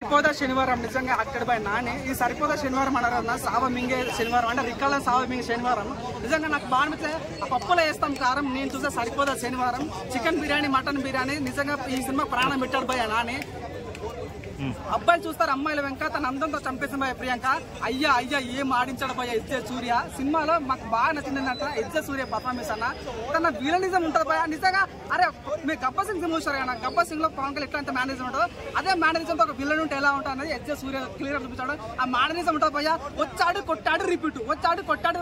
సరిపోదా శనివారం నిజంగా అక్కడ బై నాని ఈ సరిపోదా శనివారం అన్నారన్న సావ మింగే శనివారం అంటే రికాల సావ మింగే శనివారం నిజంగా నాకు బాగా నచ్చితే ఆ పప్పులో వేస్తాం కారం నేను చూసే సరిపోదా శనివారం చికెన్ బిర్యానీ మటన్ బిర్యానీ నిజంగా ఈ సినిమా ప్రాణం పెట్టాడు భయ నాని అబ్బాయిలు చూస్తారు అమ్మాయిల వెంక తన అందంతో చంపేసిన భయ ప్రియాంక అయ్యా అయ్యా ఏం ఆడించాడు భయ ఎస్జే సూర్య సినిమాలో మాకు బాగా నచ్చింది ఏంటంటే ఎస్జే సూర్య పర్ఫార్మెన్స్ అన్న తన విలనిజం ఉంటుంది భయ నిజంగా అరే మీరు గబ్బర్ సింగ్ సినిమా చూసారు కదా గబ్బర్ సింగ్ లో పవన్ కళ్యాణ్ ఎట్లా మేనేజం ఉంటుందో అదే మేనేజంతో ఒక విలన్ ఉంటే ఎలా ఉంటుంది అనేది ఎస్జే సూర్య క్లియర్ చూపించాడు ఆ మేనేజం ఉంటుంది భయ వచ్చాడు కొట్టాడు రిపీట్ వచ్చాడు కొట్టాడు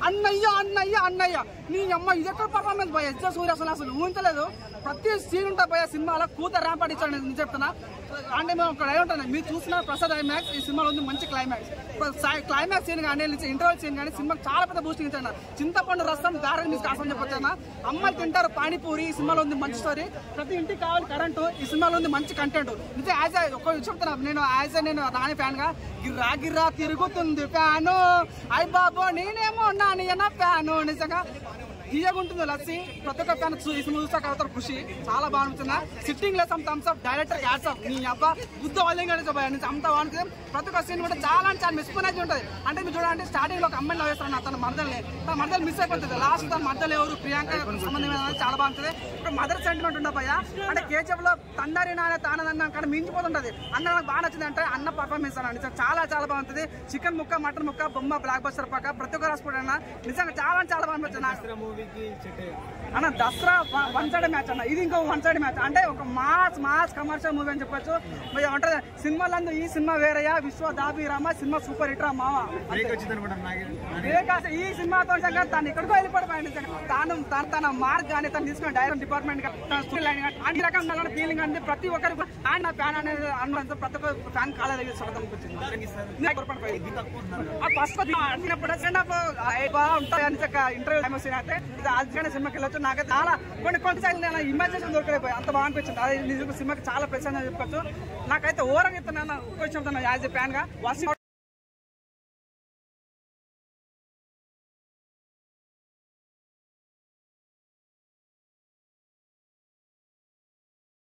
అన్నయ్య అన్నయ్య అన్నయ్య నీ అమ్మ ఇది ఎక్కడ పర్ఫార్మెన్స్ భయ ఎస్జే సూర్య అసలు ఊహించలేదు ప్రతి సీన్ ఉంటుంది భయ సినిమాలో కూతురు ర్యాంపాటి ఇచ్చాడు నేను చెప్తున్నా అంటే మేము ఒక ఉంటాను మీరు చూసిన ప్రసాద్ ఐమాక్స్ ఈ సినిమాలో ఉంది మంచి క్లైమాక్స్ సీన్ కానీ ఇంటర్వల్ సీన్ కానీ సినిమాకి చాలా పెద్ద బూస్టింగ్ ఇచ్చాను చింతపండు రసం దారం మీకు కాసం చెప్పొచ్చాను అమ్మాయిలు తింటారు పానీపూరి ఈ సినిమాలో ఉంది మంచి స్టోరీ ప్రతి ఇంటికి కావాలి కరెంటు ఈ సినిమాలో ఉంది మంచి కంటెంట్ నిజం ఒక చెప్తున్నా నేను నాని ఫ్యాన్ గా గిర్రా గిర్రా తిరుగుతుంది ఫ్యాను అయ్య బాబో నేనేమో నాని అన్న ఫ్యాను నిజంగా తీయగుంటుంది లస్సీ ప్రతి ఒక్క ఫ్యాన్ ఈ సినిమా చూసాక అవుతారు ఖుషి చాలా బాగుంటుందా sitting less thumbs up director ads up నీ అబ్బా బుద్ధ వాళ్ళని అంత బాగుంటుంది ప్రతి ఒక్క సీన్ కూడా చాలా మిస్మనేజ్ ఉంటుంది అంటే మీరు చూడండి స్టార్టింగ్ లో ఒక అమ్మాయిని లవ్ చేస్తాను తన మరదలు మిస్ అయిపోతుంది లాస్ట్ తన మరదలు ఎవరు ప్రియాంక సంబంధం చాలా బాగుంటుంది ఇప్పుడు మదర్ సెంటిమెంట్ ఉండదు భయ్యా అంటే కేజీఎఫ్ లో తందరి నానే తానదన్న కానీ మించిపోతుంటది అన్న నాకు బాగా నచ్చింది అంటే అన్న పర్ఫార్మెన్స్ అన్న చాలా బాగుంటుంది చికెన్ ముక్క మటన్ ముక్క బొమ్మ బ్లాక్ బస్టర్ పక్క ప్రతి ఒక్క రాసుకోండి అన్న నిజంగా చాలా బాగా నచ్చింది అన్న దసరా వన్ సైడ్ మ్యాచ్ అన్న ఇది ఇంకో వన్ సైడ్ మ్యాచ్ అంటే ఒక మాస్ కమర్షియల్ మూవీ అని చెప్పొచ్చు ఉంటుంది సినిమాలందు ఈ సినిమా వేరయ్యా విశ్వ దాబిరామ సినిమా సూపర్ హిట్ రా మామ ఈ సినిమాతో తను ఎక్కడికో వెళ్ళిపోయిపోయాడు తన మార్క్ కానీ తను తీసుకున్న డైరెక్షన్ డిపార్ట్మెంట్ అన్ని రకం ఫీలింగ్ అంటే ప్రతి ఒక్కరికి ఆయన ఫ్యాన్ అనేది అన్న ప్రతి ఒక్క ఫ్యాన్ కాలేజ్ ఫస్ట్ అడిగినప్పుడు ఇంటర్వ్యూ అయితే ఇది సినిమాకి వెళ్ళొచ్చు నాకు చాలా కొన్ని సైడ్లు నేను ఇమాజినేషన్ దొరకలేకపోయి అంత బాగా అనిపించింది అది నిజంగా సినిమాకి చాలా ప్రెస్ అని చెప్పచ్చు నాకైతే ఓవరాల్ చెప్తున్నాను ఒక విషయం యాజ్ ఎ ఫ్యాన్ గా